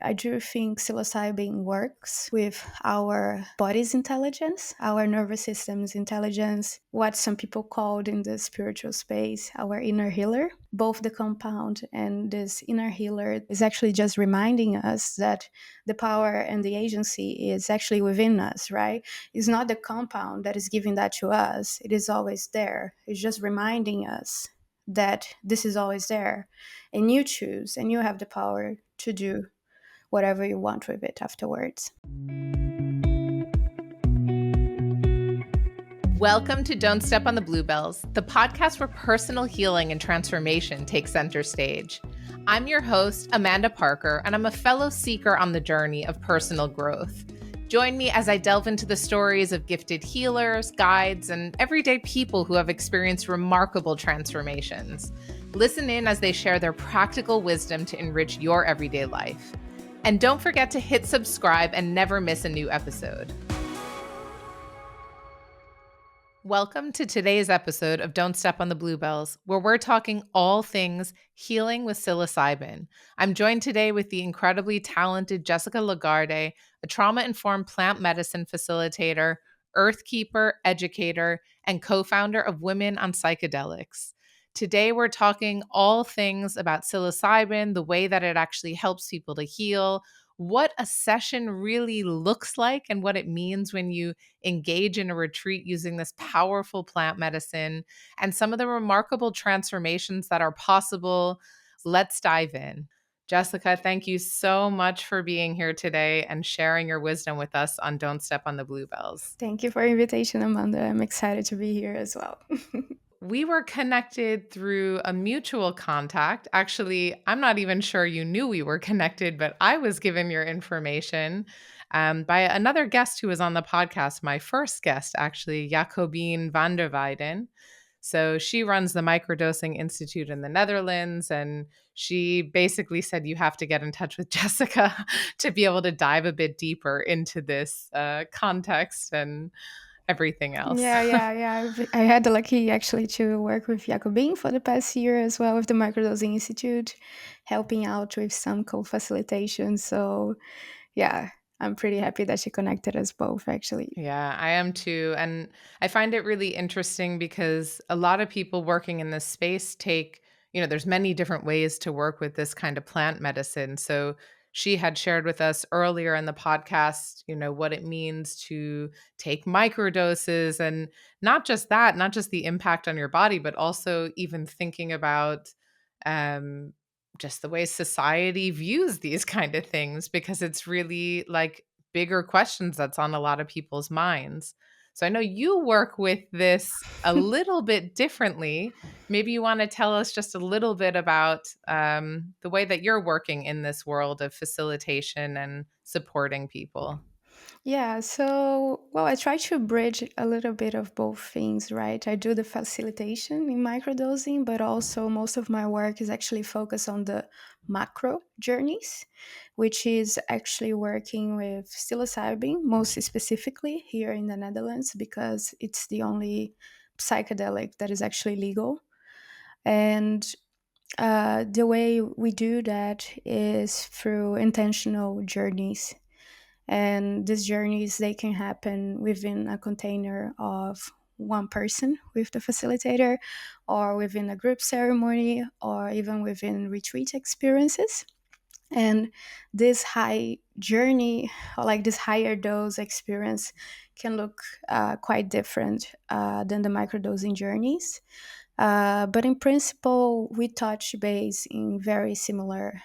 I do think psilocybin works with our body's intelligence, our nervous system's intelligence, what some people called in the spiritual space our inner healer. Both the compound and this inner healer is actually just reminding us that the power and the agency is actually within us, right? It's not the compound that is giving that to us, it is always there. It's just reminding us that this is always there. And you choose, and you have the power to do whatever you want with it afterwards. Welcome to Don't Step on the Bluebells, the podcast where personal healing and transformation take center stage. I'm your host, Amanda Parker, and I'm a fellow seeker on the journey of personal growth. Join me as I delve into the stories of gifted healers, guides, and everyday people who have experienced remarkable transformations. Listen in as they share their practical wisdom to enrich your everyday life. And don't forget to hit subscribe and never miss a new episode. Welcome to today's episode of Don't Step on the Bluebells, where we're talking all things healing with psilocybin. I'm joined today with the incredibly talented Jessika Lagarde, a trauma-informed plant medicine facilitator, earth keeper, educator, and co-founder of Women on Psychedelics. Today, we're talking all things about psilocybin, the way that it actually helps people to heal, what a session really looks like, and what it means when you engage in a retreat using this powerful plant medicine, and some of the remarkable transformations that are possible. Let's dive in. Jessika, thank you so much for being here today and sharing your wisdom with us on Don't Step on the Bluebells. Thank you for the invitation, Amanda. I'm excited to be here as well. We were connected through a mutual contact. Actually, I'm not even sure you knew we were connected, but I was given your information by another guest who was on the podcast, my first guest, actually, Jacobine van der Weijden. So she runs the Microdosing Institute in the Netherlands, and she basically said you have to get in touch with Jessika to be able to dive a bit deeper into this context and everything else. Yeah. I had the lucky actually to work with Jacobin for the past year as well with the Microdosing Institute, helping out with some co-facilitation. So yeah, I'm pretty happy that she connected us both actually. Yeah, I am too. And I find it really interesting because a lot of people working in this space there's many different ways to work with this kind of plant medicine. So she had shared with us earlier in the podcast, what it means to take microdoses, and not just that, not just the impact on your body, but also even thinking about um just the way society views these kind of things, because it's really like bigger questions that's on a lot of people's minds. So I know you work with this a little bit differently. Maybe you want to tell us just a little bit about the way that you're working in this world of facilitation and supporting people. Yeah, so, well, I try to bridge a little bit of both things, right? I do the facilitation in microdosing, but also most of my work is actually focused on the macro journeys, which is actually working with psilocybin, most specifically here in the Netherlands, because it's the only psychedelic that is actually legal. And the way we do that is through intentional journeys, and these journeys, they can happen within a container of one person with the facilitator, or within a group ceremony, or even within retreat experiences. And this high journey, or like this higher dose experience, can look quite different than the microdosing journeys. But in principle, we touch base in very similar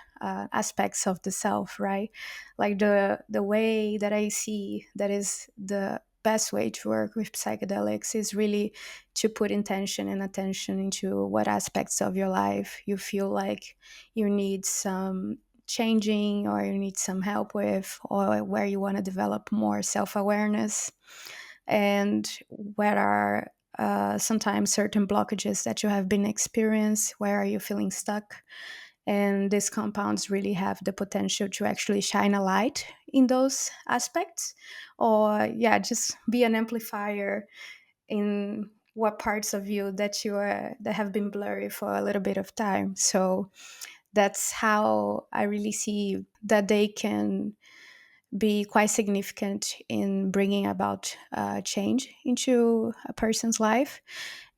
aspects of the self, right? Like the way that I see that is the best way to work with psychedelics is really to put intention and attention into what aspects of your life you feel like you need some changing, or you need some help with, or where you want to develop more self-awareness, and where are sometimes certain blockages that you have been experienced, where are you feeling stuck. And these compounds really have the potential to actually shine a light in those aspects, or yeah, just be an amplifier in what parts of you that you are that have been blurry for a little bit of time. So that's how I really see that they can be quite significant in bringing about change into a person's life.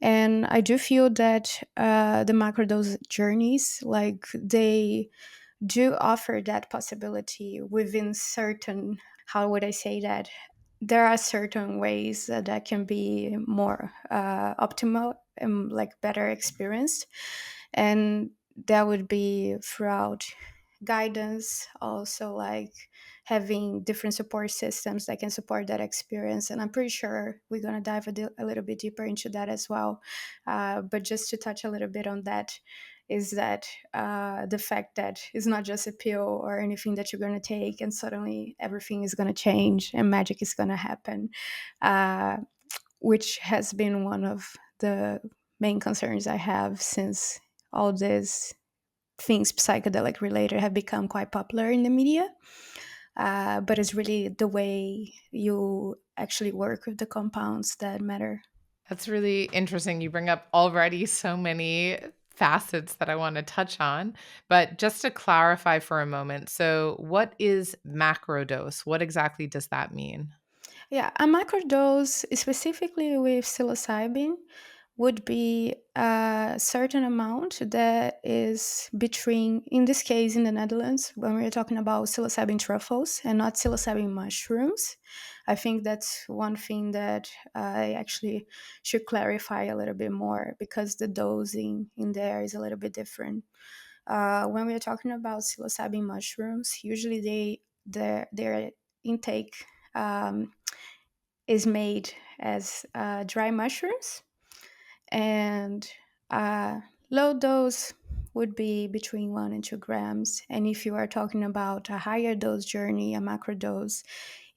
And I do feel that the macrodose journeys, like they do offer that possibility within certain, how would I say that? There are certain ways that can be more optimal and like better experienced. And that would be throughout guidance, also like having different support systems that can support that experience. And I'm pretty sure we're going to dive a little bit deeper into that as well. But just to touch a little bit on that, is that the fact that it's not just a pill or anything that you're going to take and suddenly everything is going to change and magic is going to happen, uh, which has been one of the main concerns I have since all these things psychedelic related have become quite popular in the media. But it's really the way you actually work with the compounds that matter. That's really interesting. You bring up already so many facets that I want to touch on. But just to clarify for a moment, so what is macrodose? What exactly does that mean? Yeah, a microdose, specifically with psilocybin, would be a certain amount that is between, in this case, in the Netherlands, when we're talking about psilocybin truffles and not psilocybin mushrooms. I think that's one thing that I actually should clarify a little bit more because the dosing in there is a little bit different. When we're talking about psilocybin mushrooms, usually their intake is made as dry mushrooms, and uh, low dose would be between 1 and 2 grams. And if you are talking about a higher dose journey, a macro dose,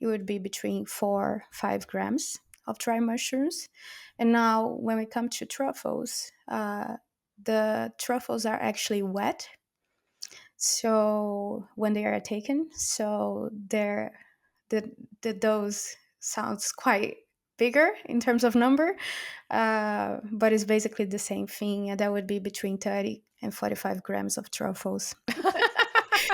it would be between 4 5 grams of dry mushrooms. And now, when we come to truffles, the truffles are actually wet. So when they are taken, so the the dose sounds quite bigger in terms of number, but it's basically the same thing, and that would be between 30 and 45 grams of truffles.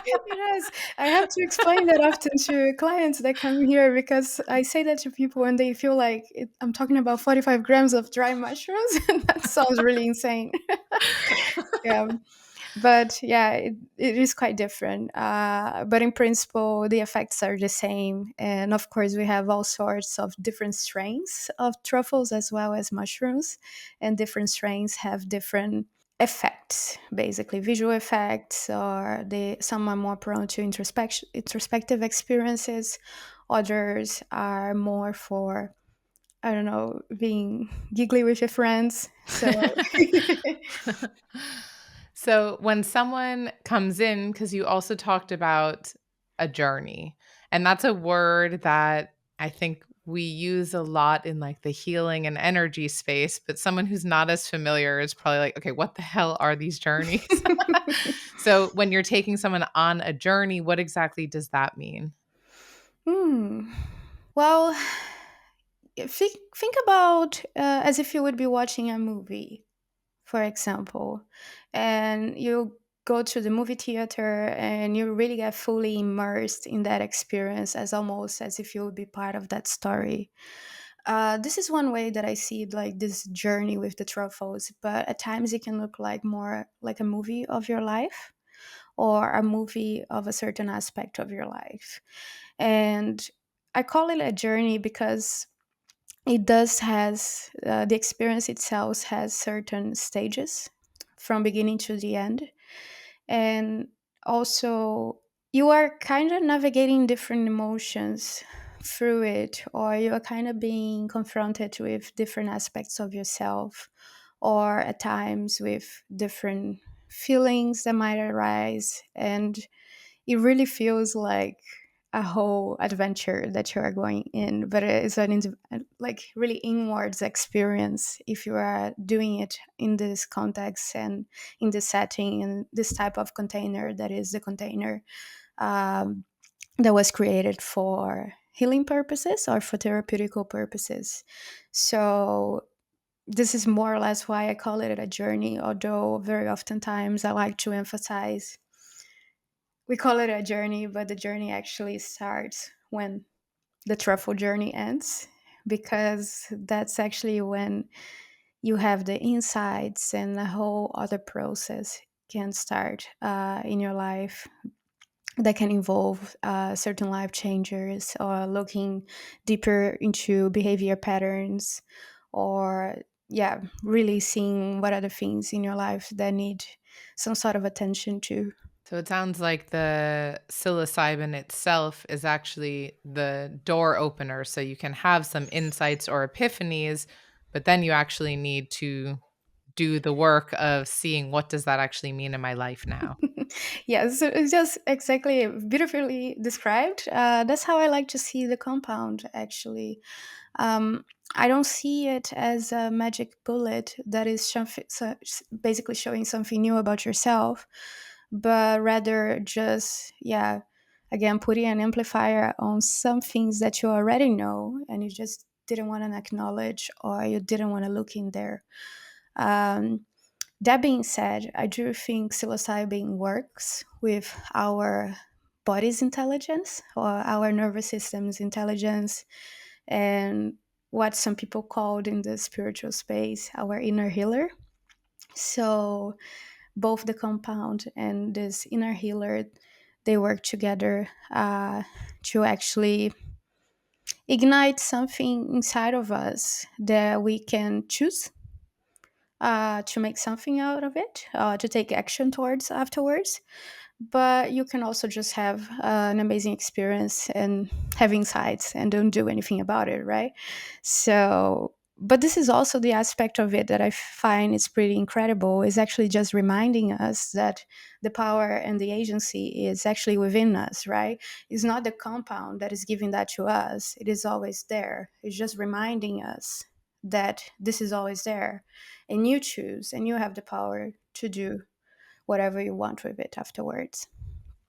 Yes, I have to explain that often to clients that come here because I say that to people and they feel like I'm talking about 45 grams of dry mushrooms, and that sounds really insane. Yeah, but yeah, it is quite different. But in principle, the effects are the same. And of course, we have all sorts of different strains of truffles as well as mushrooms, and different strains have different effects, basically visual effects, or some are more prone to introspective experiences. Others are more for, I don't know, being giggly with your friends. So So when someone comes in, because you also talked about a journey, and that's a word that I think we use a lot in like the healing and energy space, but someone who's not as familiar is probably like, okay, what the hell are these journeys? So when you're taking someone on a journey, what exactly does that mean? Hmm. Well, think about as if you would be watching a movie, for example, and you go to the movie theater and you really get fully immersed in that experience as almost as if you would be part of that story. This is one way that I see it, like this journey with the truffles, but at times it can look like more like a movie of your life or a movie of a certain aspect of your life. And I call it a journey because it does has the experience itself has certain stages from beginning to the end, and also you are kind of navigating different emotions through it, or you are kind of being confronted with different aspects of yourself, or at times with different feelings that might arise, and it really feels like a whole adventure that you are going in, but it's like really inwards experience if you are doing it in this context and in this setting and this type of container that is the container um, that was created for healing purposes or for therapeutical purposes. So this is more or less why I call it a journey, although very oftentimes I like to emphasize we call it a journey, but the journey actually starts when the truffle journey ends, because that's actually when you have the insights and a whole other process can start in your life that can involve certain life changers or looking deeper into behavior patterns or yeah, really seeing what are the things in your life that need some sort of attention to. So it sounds like the psilocybin itself is actually the door opener. So you can have some insights or epiphanies, but then you actually need to do the work of seeing what does that actually mean in my life now. Yeah, so it's just exactly beautifully described. That's how I like to see the compound, actually. Um, I don't see it as a magic bullet that is basically showing something new about yourself, but rather just, yeah, again, putting an amplifier on some things that you already know and you just didn't want to acknowledge or you didn't want to look in there. Um, that being said, I do think psilocybin works with our body's intelligence or our nervous system's intelligence and what some people called in the spiritual space our inner healer. So both the compound and this inner healer, they work together to actually ignite something inside of us that we can choose to make something out of it, to take action towards afterwards. But you can also just have an amazing experience and have insights and don't do anything about it, right? So, but this is also the aspect of it that I find is pretty incredible, is actually just reminding us that the power and the agency is actually within us, right? It's not the compound that is giving that to us, it is always there. It's just reminding us that this is always there, and you choose and you have the power to do whatever you want with it afterwards.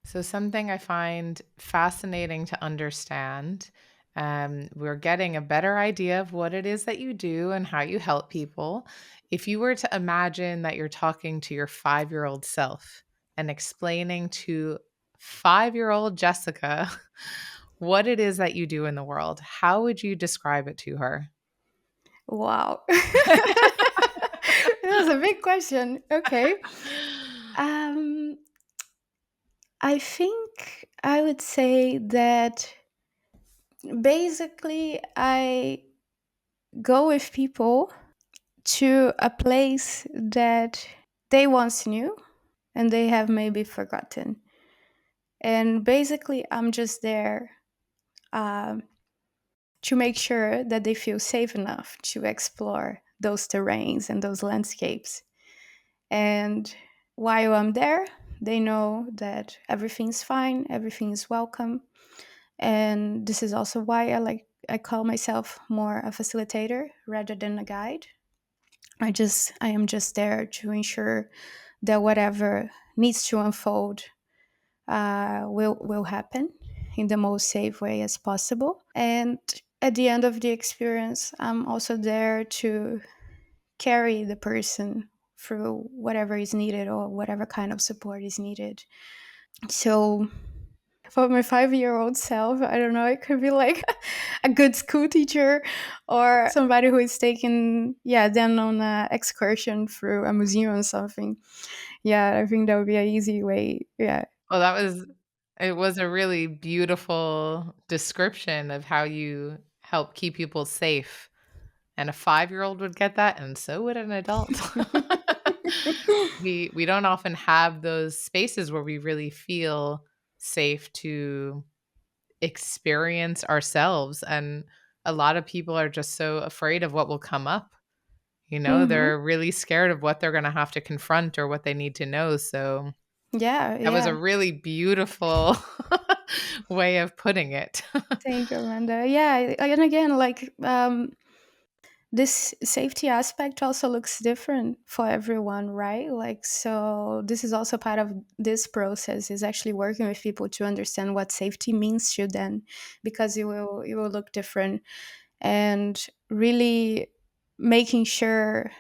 So, something I find fascinating to understand. We're getting a better idea of what it is that you do and how you help people. If you were to imagine that you're talking to your 5-year-old self and explaining to 5-year-old Jessica what it is that you do in the world, how would you describe it to her? Wow. That was a big question. Okay. Um, I think I would say that basically I go with people to a place that they once knew and they have maybe forgotten. And basically, I'm just there um, to make sure that they feel safe enough to explore those terrains and those landscapes. And while I'm there, they know that everything's fine, everything's welcome. And this is also why I call myself more a facilitator rather than a guide. I am just there to ensure that whatever needs to unfold will happen in the most safe way as possible. And at the end of the experience, I'm also there to carry the person through whatever is needed or whatever kind of support is needed. So for my 5-year-old self, I don't know, it could be like a good school teacher or somebody who is taking, yeah, them on an excursion through a museum or something. Yeah, I think that would be an easy way. Yeah. Well, it was a really beautiful description of how you help keep people safe. And a 5-year-old would get that, and so would an adult. We don't often have those spaces where we really feel safe to experience ourselves, and a lot of people are just so afraid of what will come up. Hmm. They're really scared of what they're gonna have to confront or what they need to know, so Yeah, that was a yeah. really beautiful way of putting it. Thank you, Amanda. Yeah, and again, like this safety aspect also looks different for everyone, right? Like, so this is also part of this process is actually working with people to understand what safety means to them, because it will look different. And really, making sure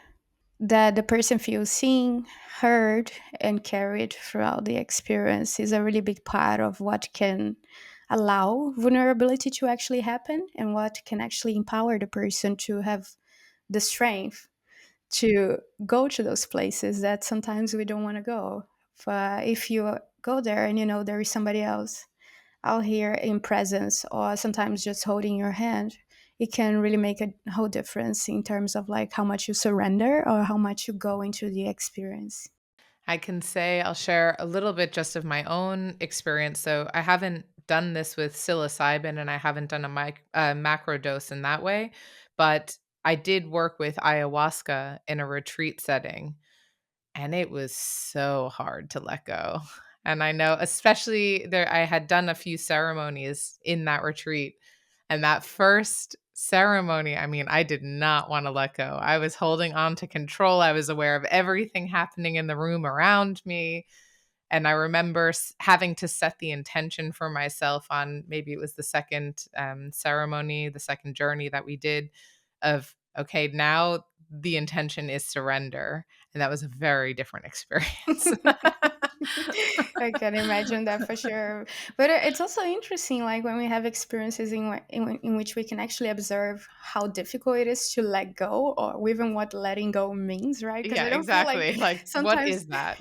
that the person feels seen, heard, and carried throughout the experience is a really big part of what can allow vulnerability to actually happen and what can actually empower the person to have the strength to go to those places that sometimes we don't want to go. But if you go there and you know there is somebody else out here in presence or sometimes just holding your hand, it can really make a whole difference in terms of like how much you surrender or how much you go into the experience. I can say I'll share a little bit just of my own experience. So I haven't done this with psilocybin and I haven't done a macro dose in that way, but I did work with ayahuasca in a retreat setting. And it was so hard to let go. And I know especially there I had done a few ceremonies in that retreat, and that first ceremony, I mean, I did not wanna let go. I was holding on to control, I was aware of everything happening in the room around me, and I remember having to set the intention for myself on maybe it was the second, ceremony, the second journey that we did of, "Okay, now the intention is surrender," and that was a very different experience. I can imagine that for sure. But it's also interesting, like when we have experiences in which we can actually observe how difficult it is to let go, or even what letting go means, right? Because Yeah, I don't feel like exactly, like, what sometimes is that?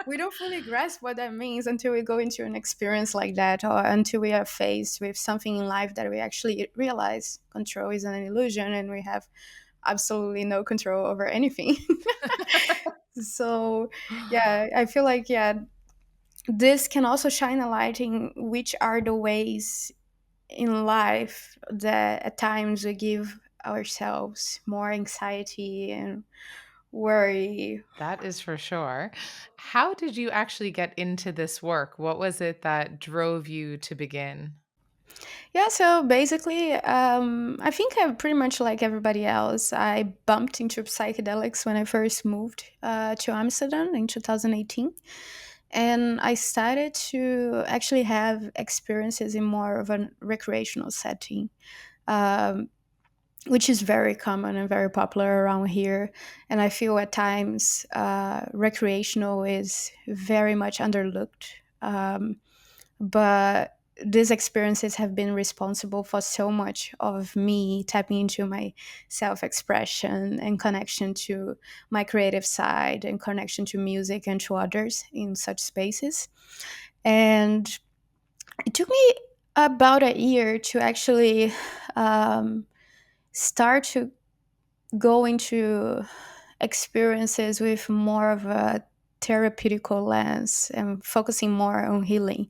we don't fully grasp what that means until we go into an experience like that, or until we are faced with something in life that we actually realize control is an illusion and we have absolutely no control over anything. So yeah, I feel like, yeah, this can also shine a light in which are the ways in life that at times we give ourselves more anxiety and worry. That is for sure. How did you actually get into this work? What was it that drove you to begin? Yeah, so basically, I think I'm pretty much like everybody else. I bumped into psychedelics when I first moved to Amsterdam in 2018. And I started to actually have experiences in more of a recreational setting, um, which is very common and very popular around here. And I feel at times recreational is very much underlooked. But these experiences have been responsible for so much of me tapping into my self expression and connection to my creative side and connection to music and to others in such spaces. And it took me about a year to actually um, start to go into experiences with more of a therapeutical lens and focusing more on healing.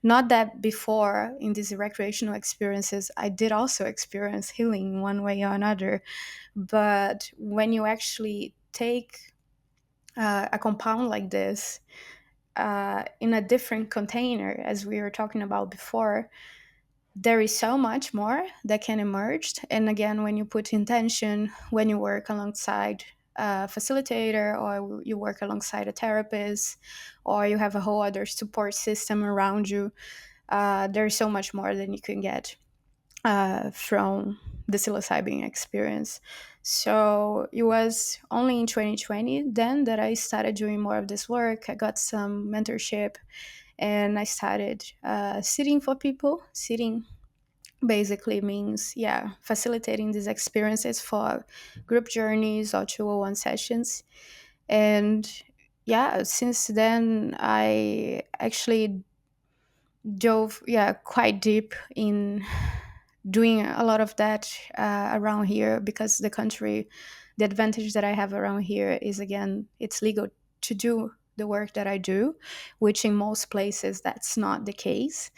Not that before in these recreational experiences, I did also experience healing one way or another. But when you actually take a compound like this in a different container, as we were talking about before, there is so much more that can emerge. And again, when you put intention, when you work alongside a facilitator or you work alongside a therapist or you have a whole other support system around you, there's so much more than you can get from the psilocybin experience. So it was only in 2020 then that I started doing more of this work. I got some mentorship and I started sitting for people. Sitting basically means, yeah, facilitating these experiences for group journeys or 201 sessions. And yeah, since then, I actually dove, yeah, quite deep in doing a lot of that around here because the advantage that I have around here is, again, it's legal to do the work that I do, which in most places that's not the case.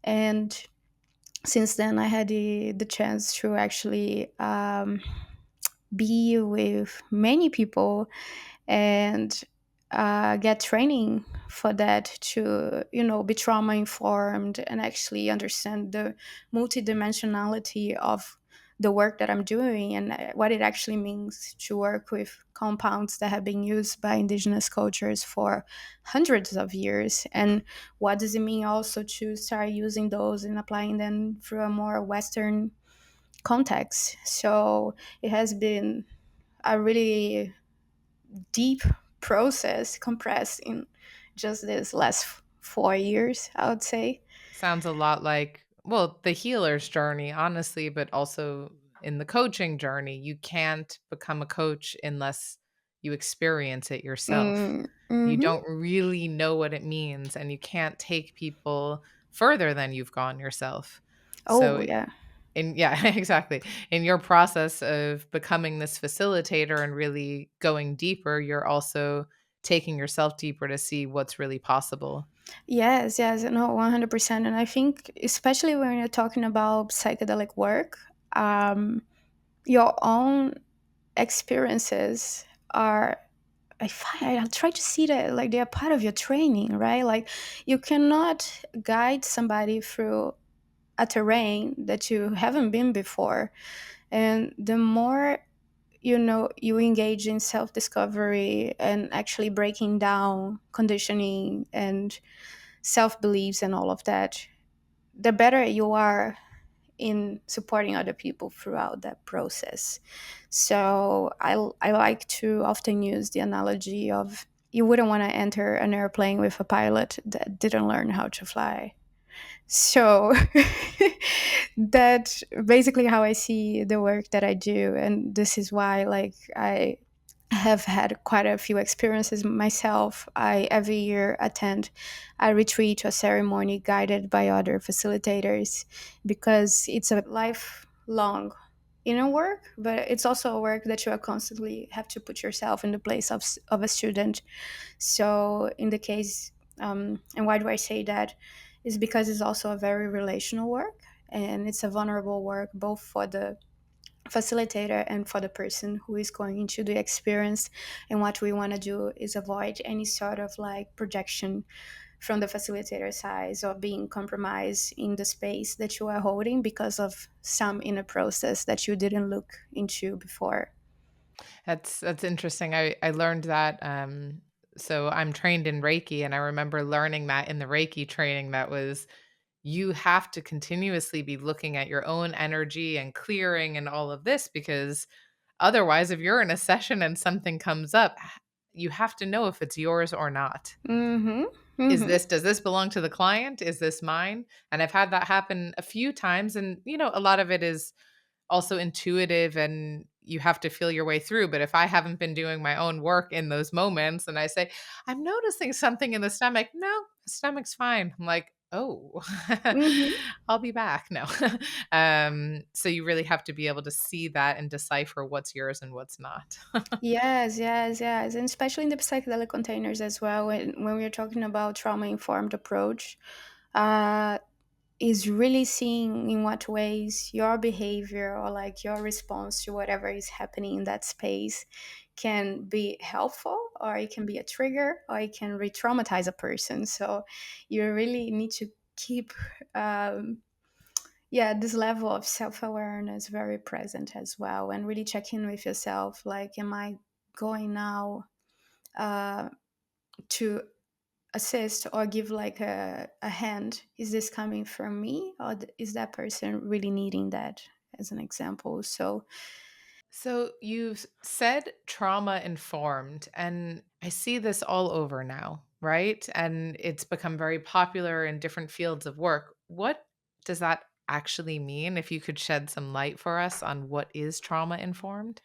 And since then, I had the chance to actually be with many people and get training for that to be trauma informed and actually understand the multidimensionality of the work that I'm doing and what it actually means to work with compounds that have been used by indigenous cultures for hundreds of years, and what does it mean also to start using those and applying them through a more western context. So it has been a really deep process compressed in just this last 4 years, I would say. Sounds a lot like, well, the healer's journey, honestly, but also in the coaching journey. You can't become a coach unless you experience it yourself. You Mm-hmm. don't really know what it means, and you can't take people further than you've gone yourself. Oh, So, yeah. in yeah, exactly. In your process of becoming this facilitator and really going deeper, you're also taking yourself deeper to see what's really possible. Yes, yes, no, 100%. And I think, especially when you're talking about psychedelic work, your own experiences are, I try to see that like they are part of your training, right? Like you cannot guide somebody through a terrain that you haven't been before. And the more you engage in self-discovery and actually breaking down conditioning and self-beliefs and all of that, the better you are in supporting other people throughout that process. So I like to often use the analogy of you wouldn't want to enter an airplane with a pilot that didn't learn how to fly. So that's basically how I see the work that I do. And this is why like I have had quite a few experiences myself. I every year attend a retreat or ceremony guided by other facilitators because it's a lifelong inner work, but it's also a work that you are constantly have to put yourself in the place of a student. So in the case, and why do I say that? Is because it's also a very relational work and it's a vulnerable work both for the facilitator and for the person who is going into the experience. And what we want to do is avoid any sort of like projection from the facilitator side or being compromised in the space that you are holding because of some inner process that you didn't look into before. That's interesting. I learned that, so I'm trained in Reiki, and I remember learning that in the Reiki training that was you have to continuously be looking at your own energy and clearing and all of this because otherwise, if you're in a session and something comes up, you have to know if it's yours or not. Mm-hmm. Is Mm-hmm. this does this belong to the client? Is this mine? And I've had that happen a few times, and a lot of it is also intuitive and you have to feel your way through. But if I haven't been doing my own work in those moments and I say, I'm noticing something in the stomach, no, the stomach's fine. I'm like, oh, Mm-hmm. I'll be back. No. So you really have to be able to see that and decipher what's yours and what's not. Yes, yes, yes. And especially in the psychedelic containers as well, when we're talking about trauma informed approach, uh, is really seeing in what ways your behavior or like your response to whatever is happening in that space can be helpful or it can be a trigger or it can re-traumatize a person. So you really need to keep um, yeah, this level of self-awareness very present as well and really check in with yourself like am I going now uh, to assist or give like a hand, is this coming from me or is that person really needing that, as an example. So So you've said trauma informed, and I see this all over now, right? And it's become very popular in different fields of work. What does that actually mean? If you could shed some light for us on what is trauma informed?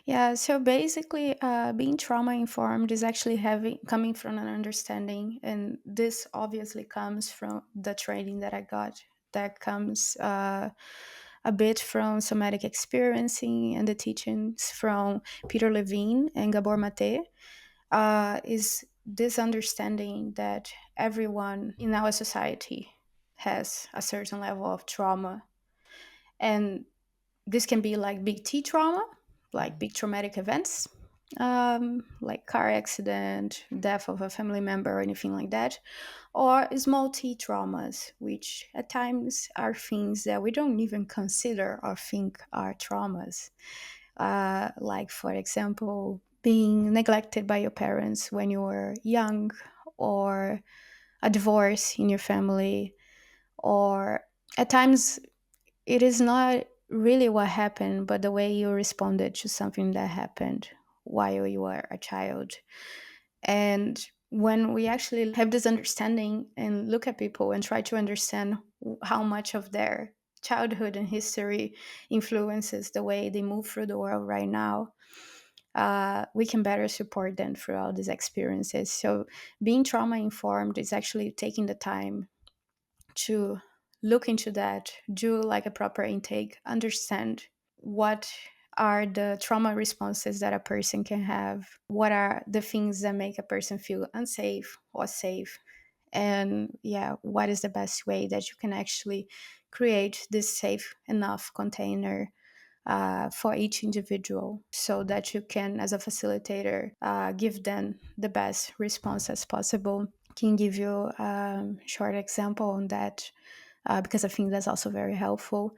yeah, so basically being trauma informed is actually having coming from an understanding, and this obviously comes from the training that I got, that comes a bit from somatic experiencing and the teachings from Peter Levine and Gabor Mate, is this understanding that everyone in our society has a certain level of trauma. And this can be like big T trauma, like Mhm. big traumatic events, like car accident, death of a family member, or anything like that, or small T traumas, which at times are things that we don't even consider or think are traumas. Like, for example, being neglected by your parents when you were young, or a divorce in your family, or at times it is not really what happened, but the way you responded to something that happened while you were a child. And when we actually have this understanding and look at people and try to understand how much of their childhood and history influences the way they move through the world right now, we can better support them throughout these experiences. So, being trauma informed is actually taking the time to look into that, do like a proper intake, understand what are the trauma responses that a person can have, what are the things that make a person feel unsafe or safe, and yeah, what is the best way that you can actually create this safe enough container for each individual so that you can, as a facilitator, give them the best response as possible. Can give you a short example on that, because I think that's also very helpful.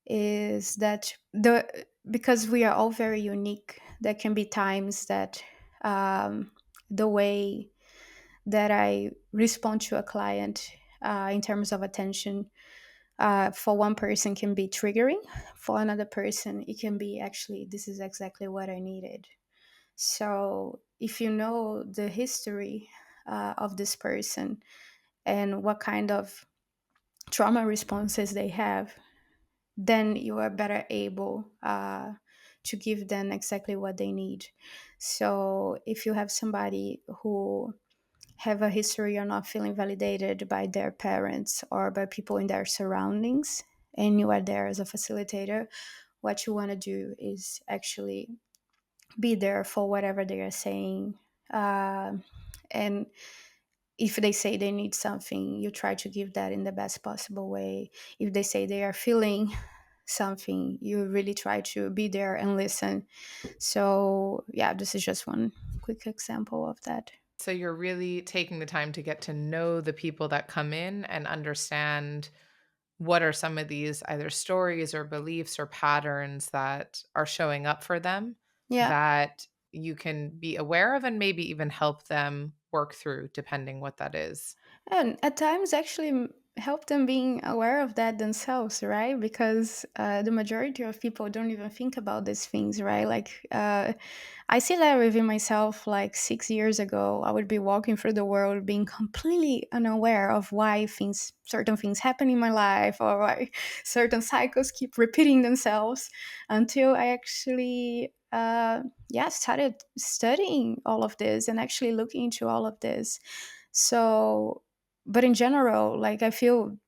Is that the because we are all very unique, there can be times that the way that I respond to a client in terms of attention, for one person can be triggering, for another person it can be actually this is exactly what I needed. So if you know the history of this person and what kind of trauma responses they have, then you are better able to give them exactly what they need. So if you have somebody who have a history of not feeling validated by their parents or by people in their surroundings, and you are there as a facilitator, what you want to do is actually be there for whatever they are saying. And if they say they need something, you try to give that in the best possible way. If they say they are feeling something, you really try to be there and listen. So, yeah, this is just one quick example of that. So you're really taking the time to get to know the people that come in and understand what are some of these either stories or beliefs or patterns that are showing up for them Yeah. that you can be aware of and maybe even help them work through, depending what that is. And at times, actually, help them being aware of that themselves, right? Because the majority of people don't even think about these things, right? Like, I see that within myself. Like 6 years ago, I would be walking through the world being completely unaware of why certain things happen in my life, or why certain cycles keep repeating themselves, until I actually, yeah, started studying all of this and actually looking into all of this. So, but in general, like I feel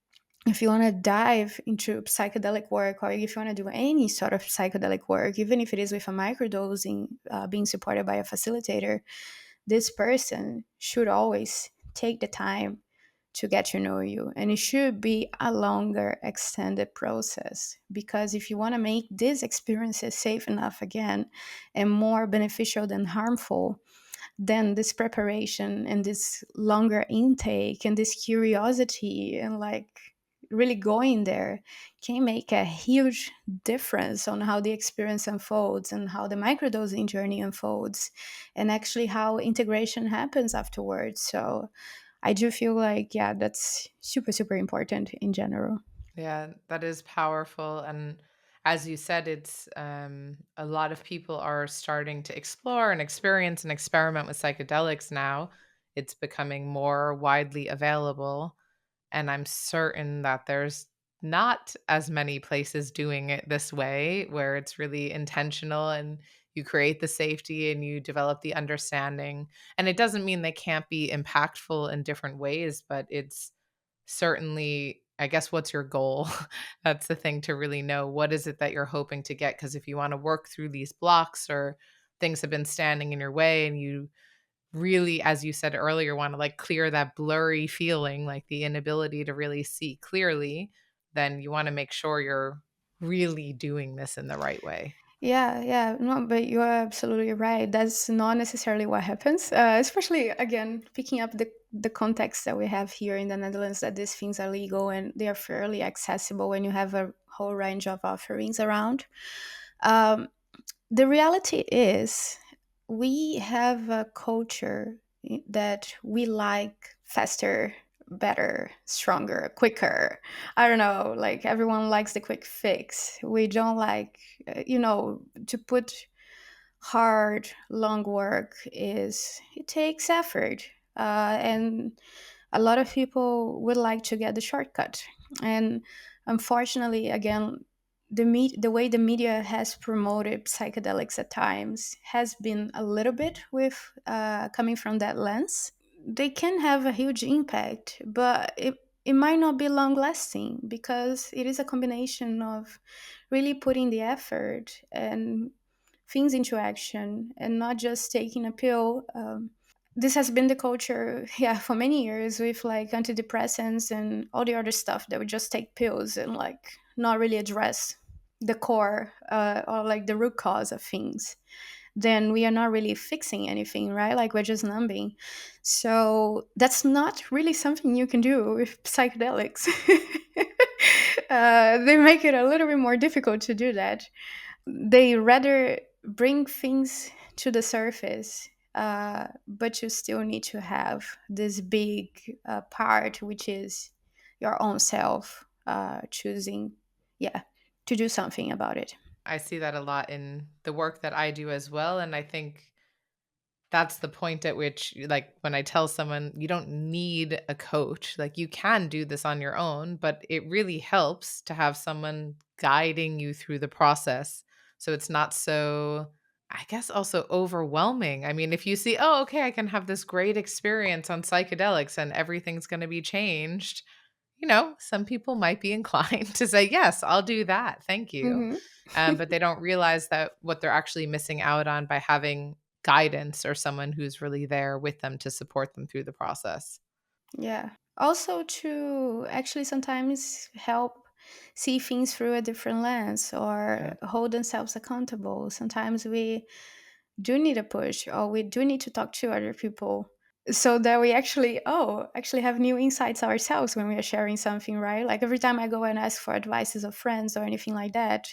if you want to dive into psychedelic work, or if you want to do any sort of psychedelic work, even if it is with a microdosing, being supported by a facilitator, this person should always take the time to get to know you. And it should be a longer, extended process. Because if you want to make these experiences safe enough again and more beneficial than harmful, then this preparation and this longer intake and this curiosity and like really going there can make a huge difference on how the experience unfolds and how the microdosing journey unfolds, and actually how integration happens afterwards. So I do feel like, yeah, that's super, super important in general. Yeah, that is powerful. And as you said, it's a lot of people are starting to explore and experience and experiment with psychedelics now. It's becoming more widely available. And I'm certain that there's not as many places doing it this way where it's really intentional and you create the safety and you develop the understanding. And it doesn't mean they can't be impactful in different ways, but it's certainly, I guess, what's your goal? That's the thing to really know. What is it that you're hoping to get? Because if you want to work through these blocks or things have been standing in your way and you really, as you said earlier, want to like clear that blurry feeling, like the inability to really see clearly, then you want to make sure you're really doing this in the right way. Yeah, yeah, no, but you are absolutely right. That's not necessarily what happens. Especially again, picking up the context that we have here in the Netherlands, that these things are legal and they are fairly accessible when you have a whole range of offerings around. Um, the reality is, we have a culture that we like faster. better, stronger, quicker. I don't know, like everyone likes the quick fix. We don't like, to put hard, long work is, it takes effort. And a lot of people would like to get the shortcut. And unfortunately, again, the way the media has promoted psychedelics at times has been a little bit with coming from that lens. They can have a huge impact, but it might not be long lasting because it is a combination of really putting the effort and things into action and not just taking a pill. This has been the culture, yeah, for many years with like antidepressants and all the other stuff that we just take pills and like not really address the core or like the root cause of things. Then we are not really fixing anything, right? Like we're just numbing. So that's not really something you can do with psychedelics. They make it a little bit more difficult to do that. They rather bring things to the surface, but you still need to have this big part, which is your own self choosing, yeah, to do something about it. I see that a lot in the work that I do as well. And I think that's the point at which, like, when I tell someone you don't need a coach, like, you can do this on your own, but it really helps to have someone guiding you through the process. So it's not so, I guess, also overwhelming. I mean, if you see, oh, okay, I can have this great experience on psychedelics and everything's going to be changed, some people might be inclined to say, yes, I'll do that. Thank you. Hmm. But they don't realize that what they're actually missing out on by having guidance or someone who's really there with them to support them through the process. Yeah. Also, to actually sometimes help see things through a different lens or Yeah. hold themselves accountable. Sometimes we do need a push or we do need to talk to other people so that we actually have new insights ourselves when we are sharing something, right? Like every time I go and ask for advices of friends or anything like that,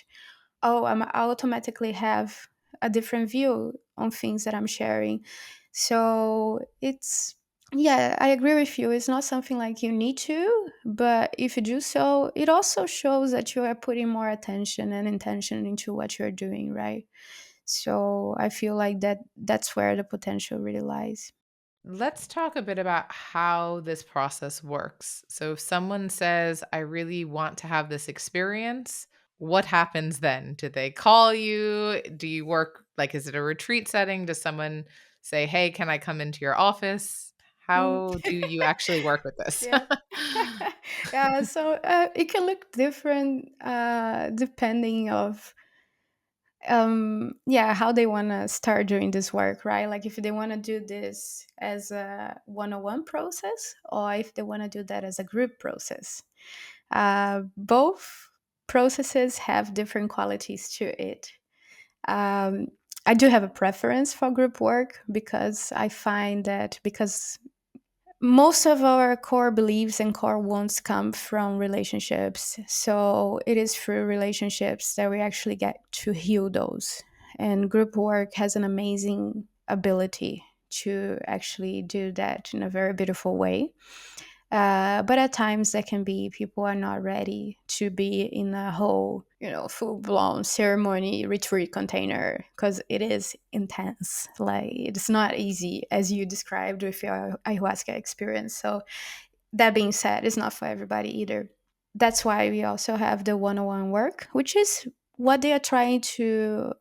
I automatically have a different view on things that I'm sharing. So it's, yeah, I agree with you. It's not something like you need to, but if you do so, it also shows that you are putting more attention and intention into what you're doing, right? So I feel like that's where the potential really lies. Let's talk a bit about how this process works. So, if someone says, I really want to have this experience, what happens then? Do they call you? Do you work like, is it a retreat setting? Does someone say, hey, can I come into your office? Mm. How do you actually work with this? Yeah. Yeah, so it can look different depending of yeah, how they want to start doing this work, right? Like if they want to do this as a one-on-one process or if they want to do that as a group process. Both processes have different qualities to it. um, I do have a preference for group work because I find that because most of our core beliefs and core wounds come from relationships. So it is through relationships that we actually get to heal those. And group work has an amazing ability to actually do that in a very beautiful way. But at times, that can be people are not ready to be in a whole, full blown ceremony retreat container because it is intense. Like it's not easy as you described with your ayahuasca experience. So that being said, it's not for everybody either. That's why we also have the one-on-one work, which is what they are trying to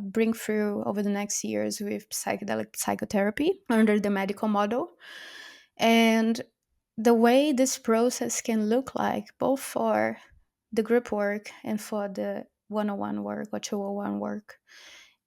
bring through over the next years with psychedelic psychotherapy under the medical model. And the way this process can look like, both for the group work and for the one-on-one work or 201 work,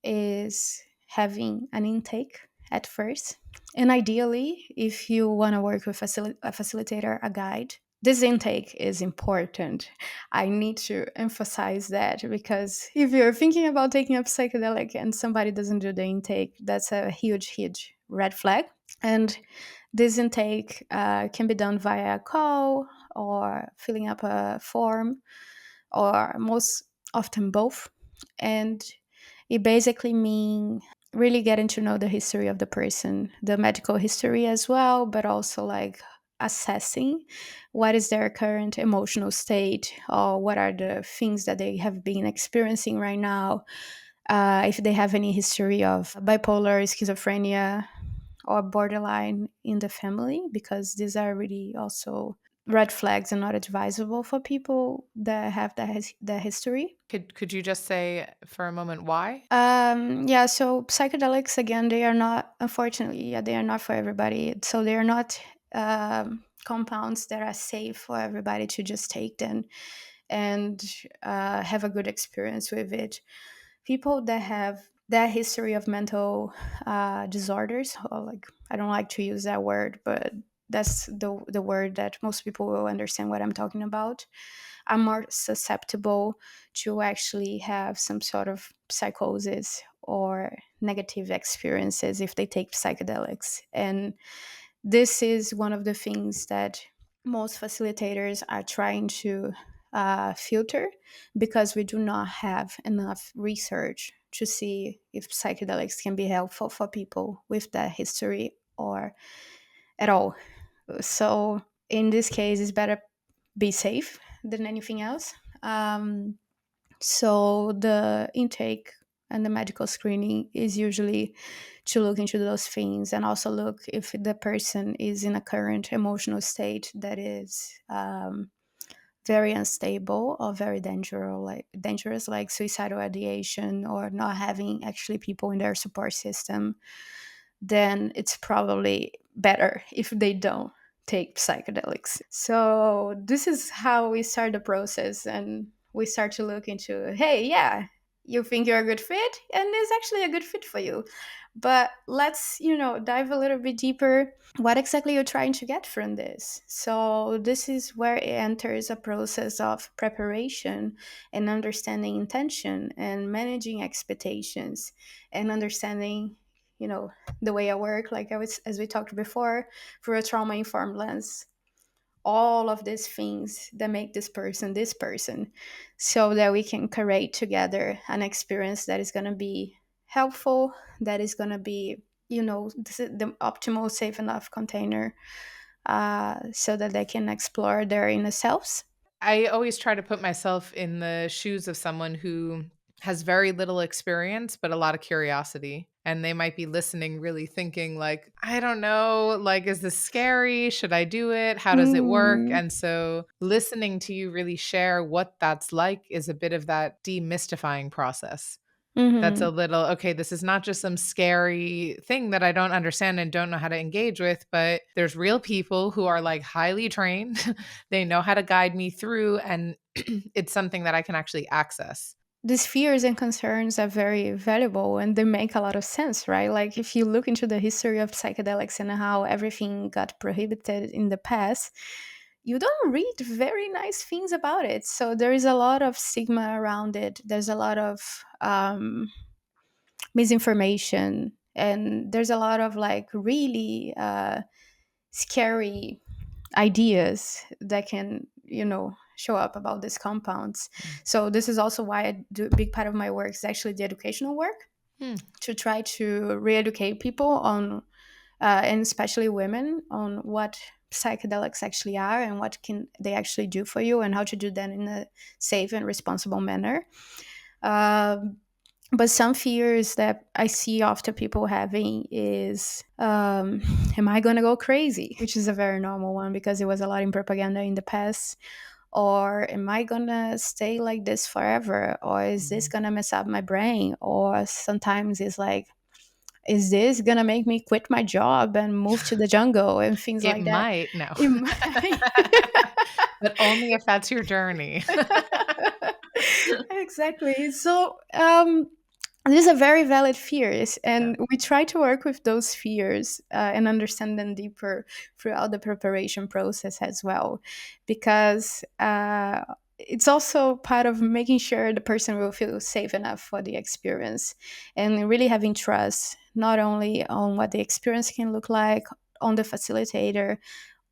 is having an intake at first. And ideally, if you want to work with a facilitator, a guide, this intake is important. I need to emphasize that because if you're thinking about taking up psychedelic and somebody doesn't do the intake, that's a huge, huge red flag. And this intake can be done via a call or filling up a form, or most often both. And it basically means really getting to know the history of the person, the medical history as well, but also like assessing what is their current emotional state, or what are the things that they have been experiencing right now, if they have any history of bipolar, schizophrenia, or borderline in the family, because these are really also red flags and not advisable for people that have that history. Could you just say for a moment why? Yeah, so psychedelics, again, they are not, unfortunately, yeah, they are not for everybody. So they are not compounds that are safe for everybody to just take them and have a good experience with it. People that have that history of mental disorders, or like, I don't like to use that word, but that's the word that most people will understand what I'm talking about, are more susceptible to actually have some sort of psychosis or negative experiences if they take psychedelics. And this is one of the things that most facilitators are trying to filter, because we do not have enough research to see if psychedelics can be helpful for people with that history or at all. So in this case, it's better be safe than anything else. Um, so the intake and the medical screening is usually to look into those things, and also look if the person is in a current emotional state that is very unstable or very dangerous, like suicidal ideation, or not having actually people in their support system. Then it's probably better if they don't take psychedelics. So this is how we start the process, and we start to look into, hey, yeah, you think you're a good fit, and it's actually a good fit for you. But let's, dive a little bit deeper. What exactly you're trying to get from this? So this is where it enters a process of preparation and understanding intention and managing expectations and understanding, the way I work, like as we talked before, through a trauma informed lens. All of these things that make this person, so that we can create together an experience that is going to be helpful, that is going to be, the optimal, safe enough container, so that they can explore their inner selves. I always try to put myself in the shoes of someone who has very little experience, but a lot of curiosity. And they might be listening, really thinking, like, I don't know, like, is this scary? Should I do it? How does it work? Mm, And so listening to you really share what that's like is a bit of that demystifying process. That's a mm-hmm. little, okay, this is not just some scary thing that I don't understand and don't know how to engage with, but there's real people who are like highly trained. They know how to guide me through, and it's something that I can actually access. These fears and concerns are very valuable, and they make a lot of sense, right? Like, if you look into the history of psychedelics and how everything got prohibited in the past, you don't read very nice things about it. So there is a lot of stigma around it. There's a lot of misinformation, and there's a lot of like really scary ideas that can, show up about these compounds. So this is also why I do a big part of my work is actually the educational work, Hmm. to try to re-educate people on, and especially women, on what psychedelics actually are and what can they actually do for you, and how to do that in a safe and responsible manner. Um, but some fears that I see often people having is, am I going to go crazy? Which is a very normal one, because it was a lot in propaganda in the past. Or am I going to stay like this forever? Or is this Mhm. going to mess up my brain? Or sometimes it's like, is this going to make me quit my job and move to the jungle and things It like that? might, no. It might. But only if that's your journey. Exactly. So, these are very valid fears, Yeah. and we try to work with those fears, and understand them deeper throughout the preparation process as well, because it's also part of making sure the person will feel safe enough for the experience, and really having trust not only on what the experience can look like, on the facilitator,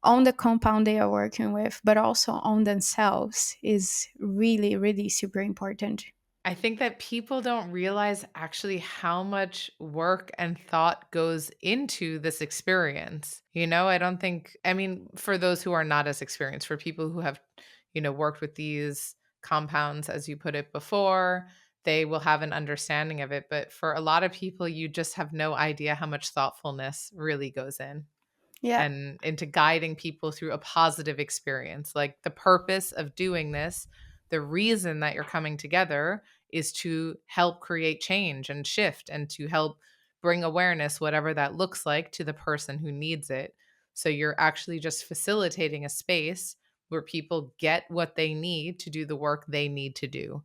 on the compound they are working with, but also on themselves, is really, really super important. I think that people don't realize actually how much work and thought goes into this experience. I don't think, I mean, for those who are not as experienced, for people who have, worked with these compounds, as you put it before, they will have an understanding of it. But for a lot of people, you just have no idea how much thoughtfulness really goes in Yeah. and into guiding people through a positive experience. Like the purpose of doing this, the reason that you're coming together is to help create change and shift and to help bring awareness, whatever that looks like, to the person who needs it. So you're actually just facilitating a space where people get what they need to do the work they need to do.